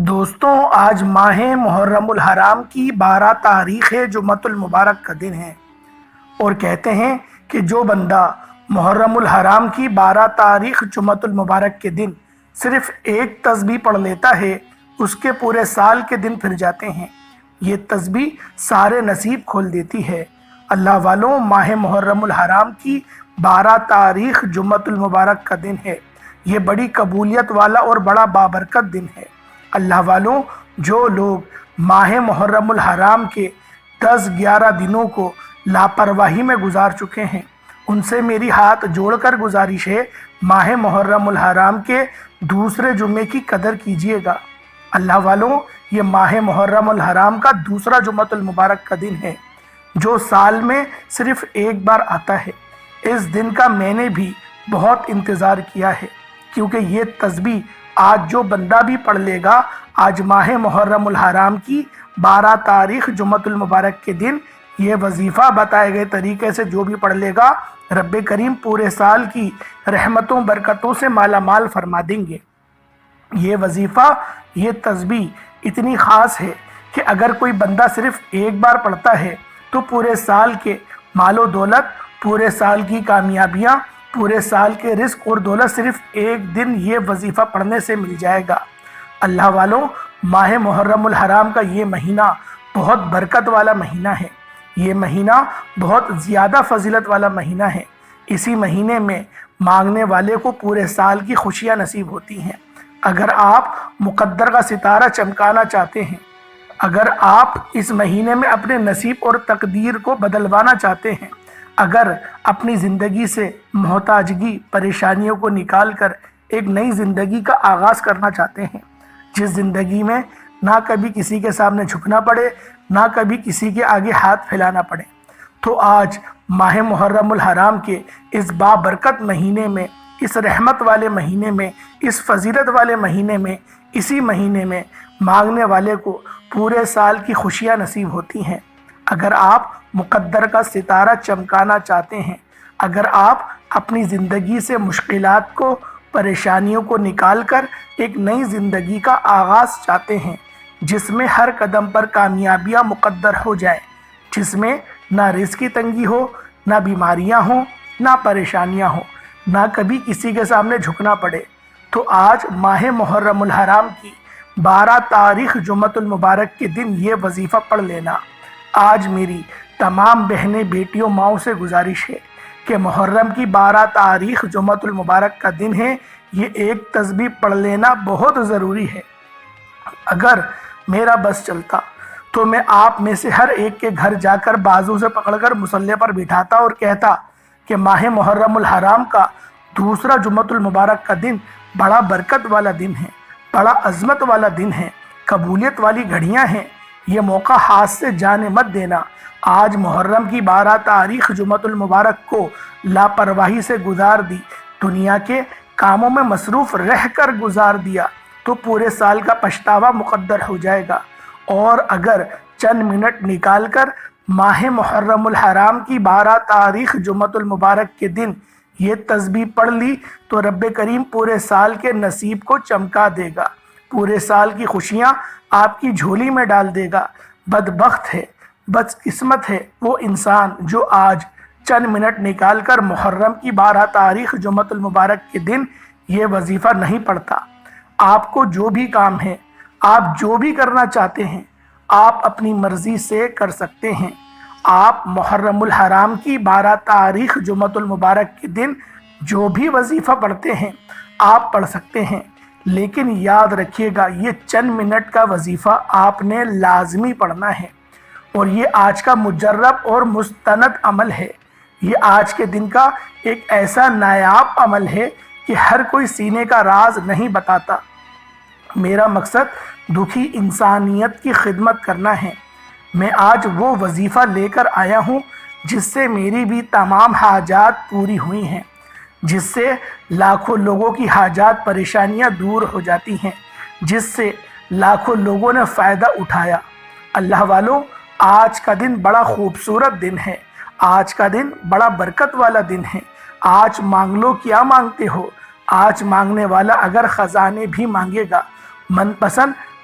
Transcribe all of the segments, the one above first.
دوستوں، آج ماہ محرم الحرام کی 12 تاریخ جمعۃ المبارک کا دن ہے، اور کہتے ہیں کہ جو بندہ محرم الحرام کی 12 تاریخ جمعۃ المبارک کے دن صرف ایک تسبیح پڑھ لیتا ہے، اس کے پورے سال کے دن پھر جاتے ہیں۔ یہ تسبیح سارے نصیب کھول دیتی ہے۔ اللہ والوں، ماہ محرم الحرام کی 12 تاریخ جمعۃ المبارک کا دن ہے۔ یہ بڑی قبولیت والا اور بڑا بابرکت دن ہے۔ اللہ والوں، جو لوگ ماہ محرم الحرام کے 10-11 دنوں کو لاپرواہی میں گزار چکے ہیں، ان سے میری ہاتھ جوڑ کر گزارش ہے، ماہ محرم الحرام کے دوسرے جمعے کی قدر کیجئے گا۔ اللہ والوں، یہ ماہ محرم الحرام کا دوسرا جمعۃ المبارک کا دن ہے، جو سال میں صرف ایک بار آتا ہے۔ اس دن کا میں نے بھی بہت انتظار کیا ہے، کیونکہ یہ تسبیح آج جو بندہ بھی پڑھ لے گا، آج ماہ محرم الحرام کی 12 تاریخ جمعۃ المبارک کے دن یہ وظیفہ بتائے گئے طریقے سے جو بھی پڑھ لے گا، رب کریم پورے سال کی رحمتوں برکتوں سے مالا مال فرما دیں گے۔ یہ وظیفہ، یہ تسبیح اتنی خاص ہے کہ اگر کوئی بندہ صرف ایک بار پڑھتا ہے تو پورے سال کے مال و دولت، پورے سال کی کامیابیاں، پورے سال کے رزق اور دولت صرف ایک دن یہ وظیفہ پڑھنے سے مل جائے گا۔ اللہ والوں، ماہ محرم الحرام کا یہ مہینہ بہت برکت والا مہینہ ہے۔ یہ مہینہ بہت زیادہ فضیلت والا مہینہ ہے۔ اسی مہینے میں مانگنے والے کو پورے سال کی خوشیاں نصیب ہوتی ہیں۔ اگر آپ مقدر کا ستارہ چمکانا چاہتے ہیں، اگر آپ اس مہینے میں اپنے نصیب اور تقدیر کو بدلوانا چاہتے ہیں، اگر اپنی زندگی سے محتاجگی، پریشانیوں کو نکال کر ایک نئی زندگی کا آغاز کرنا چاہتے ہیں، جس زندگی میں نہ کبھی کسی کے سامنے جھکنا پڑے، نہ کبھی کسی کے آگے ہاتھ پھیلانا پڑے، تو آج ماہ محرم الحرام کے اس بابرکت مہینے میں، اس رحمت والے مہینے میں، اس فضیلت والے مہینے میں، اسی مہینے میں مانگنے والے کو پورے سال کی خوشیاں نصیب ہوتی ہیں۔ اگر آپ مقدر کا ستارہ چمکانا چاہتے ہیں، اگر آپ اپنی زندگی سے مشکلات کو، پریشانیوں کو نکال کر ایک نئی زندگی کا آغاز چاہتے ہیں، جس میں ہر قدم پر کامیابیاں مقدر ہو جائیں، جس میں نہ رزق کی تنگی ہو، نہ بیماریاں ہوں، نہ پریشانیاں ہوں، نہ کبھی کسی کے سامنے جھکنا پڑے، تو آج ماہ محرم الحرام کی 12 تاریخ جمعۃ المبارک کے دن یہ وظیفہ پڑھ لینا۔ آج میری تمام بہنیں، بیٹیوں، ماؤں سے گزارش ہے کہ محرم کی 12 تاریخ جمعۃ المبارک کا دن ہے، یہ ایک تسبیح پڑھ لینا بہت ضروری ہے۔ اگر میرا بس چلتا تو میں آپ میں سے ہر ایک کے گھر جا کر بازو سے پکڑ کر مصلی پر بٹھاتا اور کہتا کہ ماہ محرم الحرام کا دوسرا جمعۃ المبارک کا دن بڑا برکت والا دن ہے، بڑا عظمت والا دن ہے، قبولیت والی گھڑیاں ہیں، یہ موقع ہاتھ سے جانے مت دینا۔ آج محرم کی 12 تاریخ جمعۃ المبارک کو لاپرواہی سے گزار دی، دنیا کے کاموں میں مصروف رہ کر گزار دیا، تو پورے سال کا پچھتاوا مقدر ہو جائے گا۔ اور اگر چند منٹ نکال کر ماہ محرم الحرام کی 12 تاریخ جمعۃ المبارک کے دن یہ تسبیح پڑھ لی، تو رب کریم پورے سال کے نصیب کو چمکا دے گا، پورے سال کی خوشیاں آپ کی جھولی میں ڈال دے گا۔ بدبخت ہے، بدقسمت ہے وہ انسان جو آج چند منٹ نکال کر محرم کی 12 تاریخ جمعۃ المبارک کے دن یہ وظیفہ نہیں پڑھتا۔ آپ کو جو بھی کام ہے، آپ جو بھی کرنا چاہتے ہیں، آپ اپنی مرضی سے کر سکتے ہیں۔ آپ محرم الحرام کی 12 تاریخ جمعۃ المبارک کے دن جو بھی وظیفہ پڑھتے ہیں، آپ پڑھ سکتے ہیں، لیکن یاد رکھیے گا، یہ چند منٹ کا وظیفہ آپ نے لازمی پڑھنا ہے، اور یہ آج کا مجرب اور مستند عمل ہے۔ یہ آج کے دن کا ایک ایسا نایاب عمل ہے کہ ہر کوئی سینے کا راز نہیں بتاتا۔ میرا مقصد دکھی انسانیت کی خدمت کرنا ہے۔ میں آج وہ وظیفہ لے کر آیا ہوں جس سے میری بھی تمام حاجات پوری ہوئی ہیں، جس سے لاکھوں لوگوں کی حاجات، پریشانیاں دور ہو جاتی ہیں، جس سے لاکھوں لوگوں نے فائدہ اٹھایا۔ اللہ والوں، آج کا دن بڑا خوبصورت دن ہے، آج کا دن بڑا برکت والا دن ہے۔ آج مانگ لو، کیا مانگتے ہو؟ آج مانگنے والا اگر خزانے بھی مانگے گا، من پسند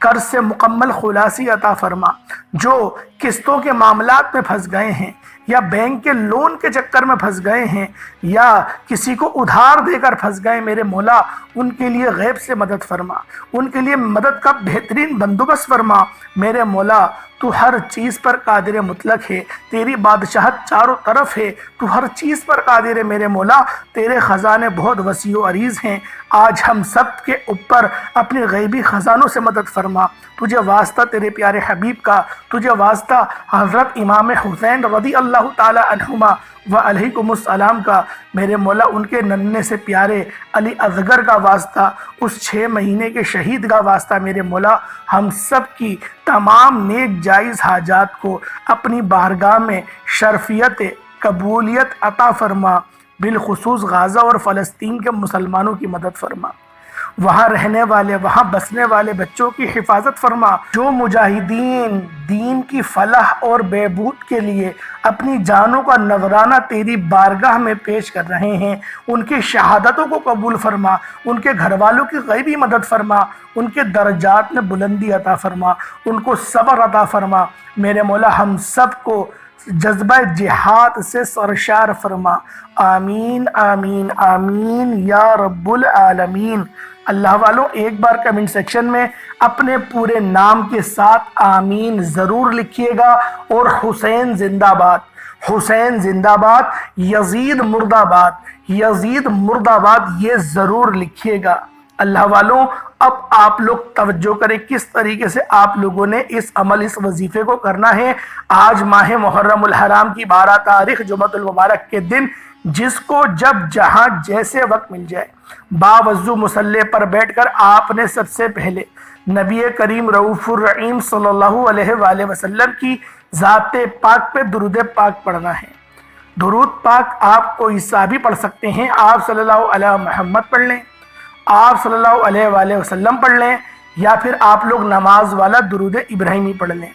قرض سے مکمل خلاصی عطا فرما۔ جو قسطوں کے معاملات میں پھنس گئے ہیں یا بینک کے لون کے چکر میں پھنس گئے ہیں یا کسی کو ادھار دے کر پھنس گئے میرے مولا، ان کے لیے غیب سے مدد فرما، ان کے لیے مدد کا بہترین بندوبست فرما میرے مولا۔ تو ہر چیز پر قادر مطلق ہے، تیری بادشاہت چاروں طرف ہے، تو ہر چیز پر قادر ہے میرے مولا، تیرے خزانے بہت وسیع و عریض ہیں۔ آج ہم سب کے اوپر اپنے غیبی خزانوں سے مدد فرما۔ تجھے واسطہ تیرے پیارے حبیب کا، تجھے واسطہ حضرت امام حسین رضی اللہ تعالی عنہما و علیکم السلام کا میرے مولا، ان کے ننھے سے پیارے علی اصغر کا واسطہ، اس 6 مہینے کے شہید کا واسطہ میرے مولا، ہم سب کی تمام نیک جائز حاجات کو اپنی بارگاہ میں شرفیت قبولیت عطا فرما۔ بالخصوص غزہ اور فلسطین کے مسلمانوں کی مدد فرما، وہاں رہنے والے وہاں بسنے والے بچوں کی حفاظت فرما۔ جو مجاہدین دین کی فلاح اور بہبود کے لیے اپنی جانوں کا نذرانہ تیری بارگاہ میں پیش کر رہے ہیں، ان کی شہادتوں کو قبول فرما، ان کے گھر والوں کی غیبی مدد فرما، ان کے درجات میں بلندی عطا فرما، ان کو صبر عطا فرما میرے مولا۔ ہم سب کو جذبہ جہاد سے سرشار فرما، آمین آمین آمین یا رب العالمین۔ اللہ والوں، ایک بار کمنٹ سیکشن میں اپنے پورے نام کے ساتھ آمین ضرور لکھیے گا، اور حسین زندہ باد، حسین زندہ باد، یزید مرد آباد، یزید مرد آباد، یہ ضرور لکھیے گا۔ اللہ والوں، اب آپ لوگ توجہ کریں کس طریقے سے آپ لوگوں نے اس عمل، اس وظیفے کو کرنا ہے۔ آج ماہ محرم الحرام کی 12 تاریخ جمعۃ المبارک کے دن، جس کو جب جہاں جیسے وقت مل جائے، باوضو مصلی پر بیٹھ کر آپ نے سب سے پہلے نبی کریم رؤوف الرحیم صلی اللہ علیہ وآلہ وسلم کی ذات پاک پہ درود پاک پڑھنا ہے۔ درود پاک آپ کوئی سا بھی پڑھ سکتے ہیں، آپ صلی اللہ علیہ محمد پڑھ لیں، آپ صلی اللہ علیہ وآلہ وسلم پڑھ لیں، یا پھر آپ لوگ نماز والا درود ابراہیمی پڑھ لیں،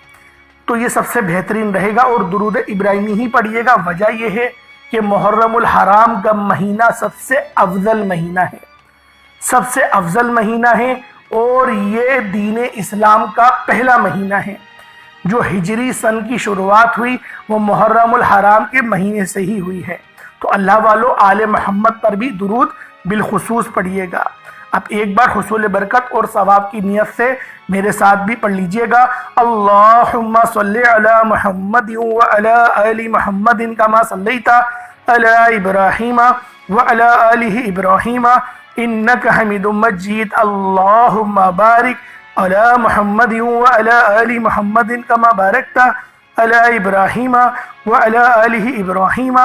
تو یہ سب سے بہترین رہے گا۔ اور درود ابراہیمی ہی پڑھیے گا۔ وجہ یہ ہے کہ محرم الحرام کا مہینہ سب سے افضل مہینہ ہے، سب سے افضل مہینہ ہے، اور یہ دین اسلام کا پہلا مہینہ ہے۔ جو ہجری سن کی شروعات ہوئی وہ محرم الحرام کے مہینے سے ہی ہوئی ہے۔ تو اللہ والو، آل محمد پر بھی درود بالخصوص پڑھیے گا۔ اب ایک بار حصول برکت اور ثواب کی نیت سے میرے ساتھ بھی پڑھ لیجئے گا، اللہم صلی علی محمد وعلی آل محمد کما صلیت علی ابراہیم وعلی آل ابراہیم انک حمید مجید، اللہم بارک علی محمد وعلی آل محمد کما بارکت علی ابراہیم وعلی آل ابراہیم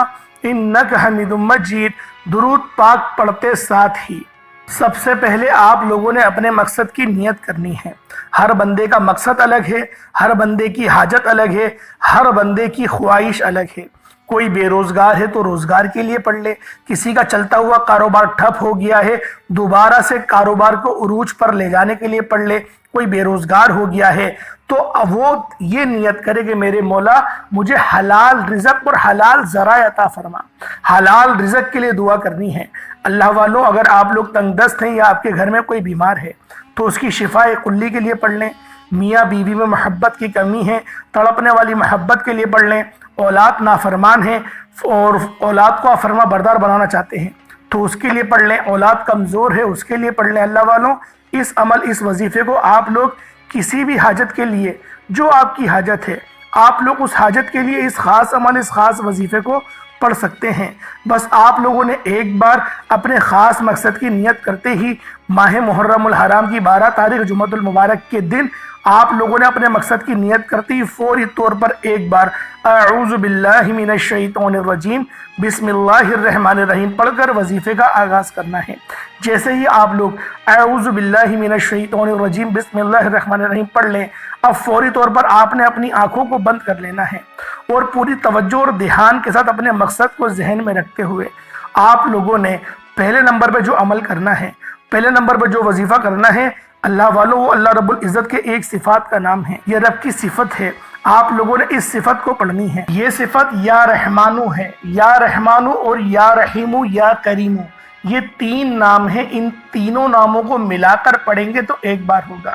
انک حمید مجید۔ درود پاک پڑھتے ساتھ ہی سب سے پہلے آپ لوگوں نے اپنے مقصد کی نیت کرنی ہے۔ ہر بندے کا مقصد الگ ہے، ہر بندے کی حاجت الگ ہے، ہر بندے کی خواہش الگ ہے۔ کوئی بے روزگار ہے تو روزگار کے لیے پڑھ لے، کسی کا چلتا ہوا کاروبار ٹھپ ہو گیا ہے، دوبارہ سے کاروبار کو عروج پر لے جانے کے لیے پڑھ لے، کوئی بے روزگار ہو گیا ہے تو وہ یہ نیت کرے کہ میرے مولا مجھے حلال رزق اور حلال ذرائع عطا فرما، حلال رزق کے لیے دعا کرنی ہے۔ اللہ والوں، اگر آپ لوگ تنگ دست ہیں یا آپ کے گھر میں کوئی بیمار ہے تو اس کی شفاء کلی کے لیے پڑھ لیں۔ میاں بیوی میں محبت کی کمی ہے، تڑپنے والی محبت کے لیے پڑھ لیں۔ اولاد نافرمان ہے اور اولاد کو فرما بردار بنانا چاہتے ہیں تو اس کے لیے پڑھ لیں۔ اولاد کمزور ہے، اس کے لیے پڑھ لیں۔ اللہ والوں، اس عمل، اس وظیفے کو آپ لوگ کسی بھی حاجت کے لیے، جو آپ کی حاجت ہے، آپ لوگ اس حاجت کے لیے اس خاص عمل، اس خاص وظیفے کو پڑھ سکتے ہیں۔ بس آپ لوگوں نے ایک بار اپنے خاص مقصد کی نیت کرتے ہی ماہ محرم الحرام کی 12 تاریخ جمعۃ المبارک کے دن آپ لوگوں نے اپنے مقصد کی نیت کرتے ہی فوری طور پر ایک بار اعوذ باللہ من الشیطان الرجیم بسم اللہ الرحمن الرحیم پڑھ کر وظیفے کا آغاز کرنا ہے۔ جیسے ہی آپ لوگ اعوذ باللہ من الشیطان الرجیم بسم اللہ الرحمن الرحیم پڑھ لیں، اب فوری طور پر آپ نے اپنی آنکھوں کو بند کر لینا ہے اور پوری توجہ اور دھیان کے ساتھ اپنے مقصد کو ذہن میں رکھتے ہوئے آپ لوگوں نے پہلے نمبر پہ جو عمل کرنا ہے، پہلے نمبر پہ جو وظیفہ کرنا ہے، اللہ والوں، وہ اللہ رب العزت کے ایک صفات کا نام ہے، یہ رب کی صفت ہے۔ آپ لوگوں نے اس صفت کو پڑھنی ہے۔ یہ صفت یا رحمانو ہے، یا رحمانو اور یا رحیمو یا کریمو، یہ 3 نام ہیں۔ ان تینوں ناموں کو ملا کر پڑھیں گے تو ایک بار ہوگا۔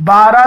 12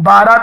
12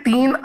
3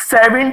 7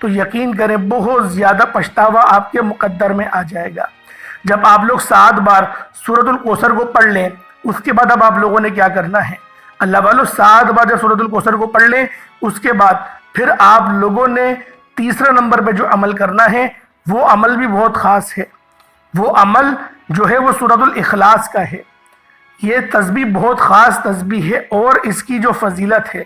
تو یقین کریں بہت زیادہ پچھتاوا آپ کے مقدر میں آ جائے گا۔ جب آپ لوگ 7 بار سورۃ الکوثر کو پڑھ لیں، اس کے بعد اب آپ لوگوں نے کیا کرنا ہے، اللہ والوں 7 بار جب سورۃ الکوثر کو پڑھ لیں، اس کے بعد پھر آپ لوگوں نے تیسرے نمبر پہ جو عمل کرنا ہے وہ عمل بھی بہت خاص ہے۔ وہ عمل جو ہے وہ سورۃ الاخلاص کا ہے۔ یہ تسبیح بہت خاص تسبیح ہے، اور اس کی جو فضیلت ہے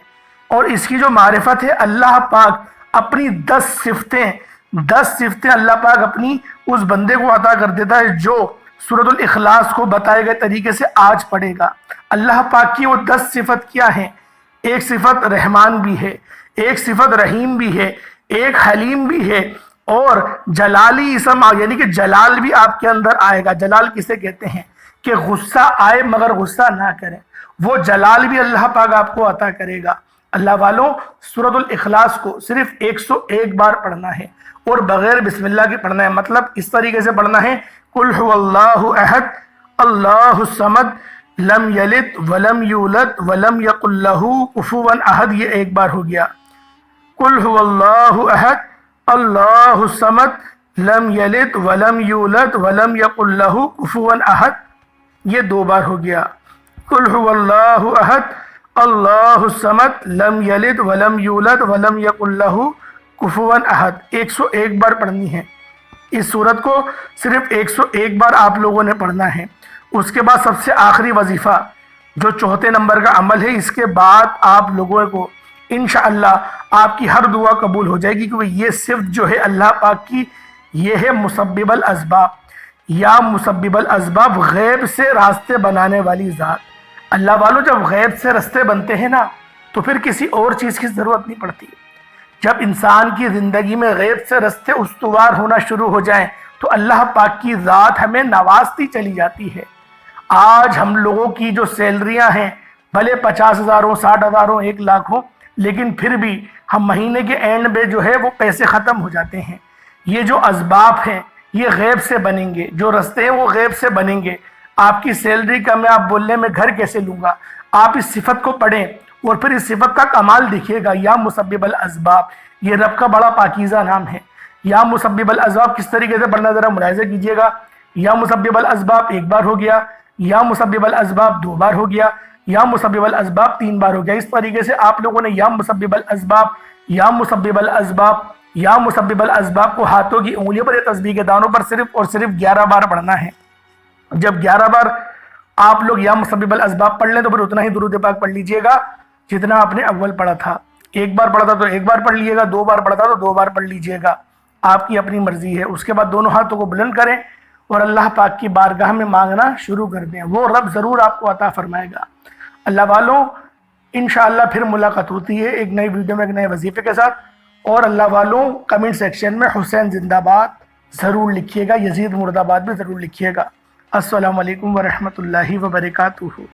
اور اس کی جو معرفت ہے، اللہ پاک اپنی 10 صفتیں اللہ پاک اپنی اس بندے کو عطا کر دیتا ہے جو سورۃ الاخلاص کو بتائے گئے طریقے سے آج پڑھے گا۔ اللہ پاک کی وہ 10 صفت کیا ہیں؟ ایک صفت رحمان بھی ہے، ایک صفت رحیم بھی ہے، ایک حلیم بھی ہے، اور جلالی اسم یعنی کہ جلال بھی آپ کے اندر آئے گا۔ جلال کسے کہتے ہیں کہ غصہ آئے مگر غصہ نہ کریں، وہ جلال بھی اللہ پاک آپ کو عطا کرے گا۔ اللہ والوں سورۃ الاخلاص کو صرف 101 بار پڑھنا ہے، اور بغیر بسم اللہ کے پڑھنا ہے۔ مطلب اس طریقے سے پڑھنا ہے، قل هو اللہ احد اللہ الصمد لم یلد ولم یولد ولم یکن لہ کفوا احد، یہ 1 بار ہو گیا۔ قل هو اللہ احد اللہ الصمد لم یلد ولم یولد ولم یکن لہ کفوا احد، یہ 2 بار ہو گیا۔ قل هو اللہ احد اللہ الصمد لم یلد ولم یولد ولم یکن لہ کفوا احد، 101 بار پڑھنی ہے۔ اس سورت کو صرف 101 بار آپ لوگوں نے پڑھنا ہے۔ اس کے بعد سب سے آخری وظیفہ جو 4تھے نمبر کا عمل ہے، اس کے بعد آپ لوگوں کو انشاءاللہ آپ کی ہر دعا قبول ہو جائے گی، کیونکہ یہ صفت جو ہے اللہ پاک کی، یہ ہے مسبب الاسباب، یا مسبب الاسباب، غیب سے راستے بنانے والی ذات۔ اللہ والوں جب غیب سے راستے بنتے ہیں نا تو پھر کسی اور چیز کی ضرورت نہیں پڑتی۔ جب انسان کی زندگی میں غیب سے راستے استوار ہونا شروع ہو جائیں تو اللہ پاک کی ذات ہمیں نوازتی چلی جاتی ہے۔ آج ہم لوگوں کی جو سیلریاں ہیں بھلے 50,000 ہوں، 60,000 ہوں، 1 لاکھ ہوں، لیکن پھر بھی ہم مہینے کے اینڈ میں جو ہے وہ پیسے ختم ہو جاتے ہیں۔ یہ جو اسباب ہیں یہ غیب سے بنیں گے، جو راستے ہیں وہ غیب سے بنیں گے۔ آپ کی سیلری کا میں آپ بولنے میں گھر کیسے لوں گا؟ آپ اس صفت کو پڑھیں اور پھر اس صفت کا کمال دیکھیے گا، یا مسبب الاسباب، یہ رب کا بڑا پاکیزہ نام ہے۔ یا مسبب الاسباب کس طریقے سے پڑھنا ذرا ملاحظہ کیجئے گا۔ یا مسبب الاسباب 1 بار ہو گیا، یا مسبب الاسباب 2 بار ہو گیا، یا مسبب الاسباب 3 بار ہو گیا۔ اس طریقے سے آپ لوگوں نے یا مسبب الاسباب، یا مسبب الاسباب، یا مسبب الاسباب کو ہاتھوں کی انگلیوں پر یا تسبیح کے دانوں پر صرف اور صرف 11 بار پڑھنا ہے۔ جب 11 بار آپ لوگ یا مسبب الاسباب پڑھ لیں تو پھر اتنا ہی درود پاک پڑھ لیجئے گا جتنا آپ نے اول پڑھا تھا۔ 1 بار پڑھا تھا تو 1 بار پڑھ لیجئے گا، 2 بار پڑھا تھا تو 2 بار پڑھ لیجئے گا، آپ کی اپنی مرضی ہے۔ اس کے بعد دونوں ہاتھوں کو بلند کریں اور اللہ پاک کی بارگاہ میں مانگنا شروع کر دیں، وہ رب ضرور آپ کو عطا فرمائے گا۔ اللہ والوں انشاءاللہ پھر ملاقات ہوتی ہے ایک نئی ویڈیو میں ایک نئے وظیفے کے ساتھ، اور اللہ والوں کمنٹ سیکشن میں حسین زندہ باد ضرور لکھیے گا، یزید مرد آباد بھی ضرور لکھیے گا۔ السلام علیکم ورحمۃ اللہ وبرکاتہ۔